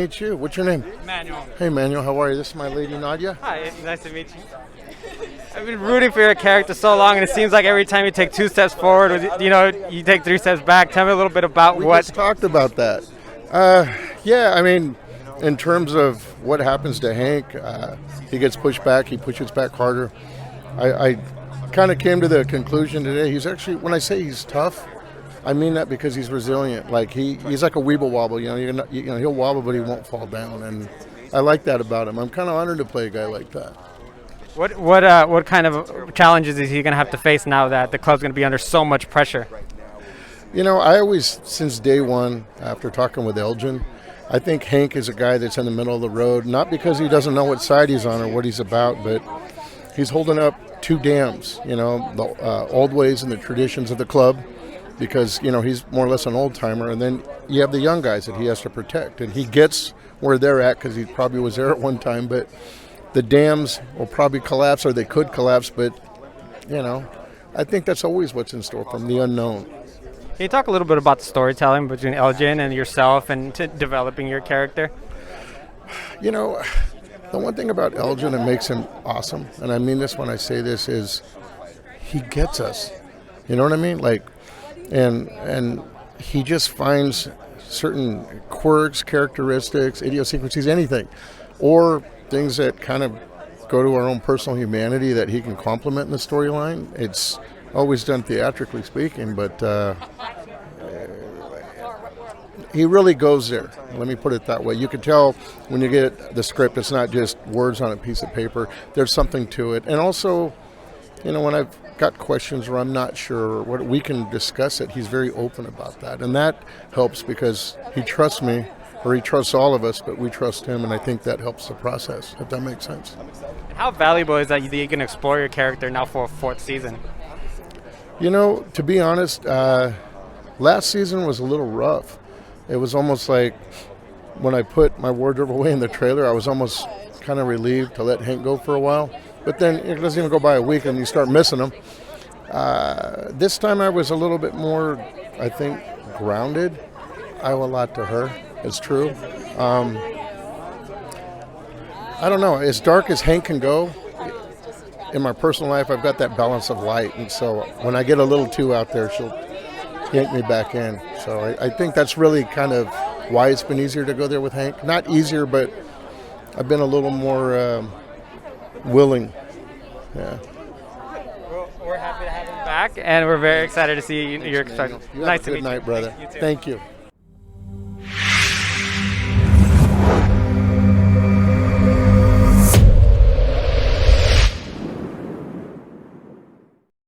meet you. What's your name? Emmanuel. Hey, Emmanuel. How are you? This is my lady, Nadia. Hi, nice to meet you. I've been rooting for your character so long, and it seems like every time you take 2 steps forward, you take 3 steps back. Tell me a little bit about We what... just talked about that. Yeah, I mean, in terms of what happens to Hank, he gets pushed back. He pushes back harder. I kind of came to the conclusion today. He's actually, when I say he's tough, I mean that because he's resilient. Like he's like a weeble wobble. He'll wobble, but he won't fall down. And I like that about him. I'm kind of honored to play a guy like that. What kind of challenges is he going to have to face now that the club's going to be under so much pressure? I always, since day one, after talking with Elgin, I think Hank is a guy that's in the middle of the road, not because he doesn't know what side he's on or what he's about, but he's holding up 2 dams, the old ways and the traditions of the club, because, he's more or less an old-timer, and then you have the young guys that he has to protect, and he gets where they're at because he probably was there at one time, but the dams will probably collapse, or they could collapse, but, I think that's always what's in store from the unknown. Can you talk a little bit about the storytelling between Elgin and yourself and developing your character? The one thing about Elgin that makes him awesome, and I mean this when I say this, is he gets us. You know what I mean? And he just finds certain quirks, characteristics, idiosyncrasies, anything, or things that kind of go to our own personal humanity that he can complement in the storyline. It's always done theatrically speaking, but he really goes there. Let me put it that way. You can tell when you get the script, it's not just words on a piece of paper. There's something to it. And also, when I've got questions where I'm not sure, what we can discuss it, he's very open about that. And that helps because he trusts me, or he trusts all of us, but we trust him, and I think that helps the process, if that makes sense. How valuable is that you can explore your character now for a 4th season? To be honest, last season was a little rough. It was almost like when I put my wardrobe away in the trailer, I was almost kind of relieved to let Hank go for a while. But then it doesn't even go by a week and you start missing him. This time I was a little bit more, I think, grounded. I owe a lot to her. It's true. I don't know. As dark as Hank can go, in my personal life, I've got that balance of light. And so when I get a little too out there, she'll yank me back in. So I think that's really kind of why it's been easier to go there with Hank. Not easier, but I've been a little more willing. Yeah. We're happy to have him back, and we're very excited to see your start. You have a good night, brother. Thank you.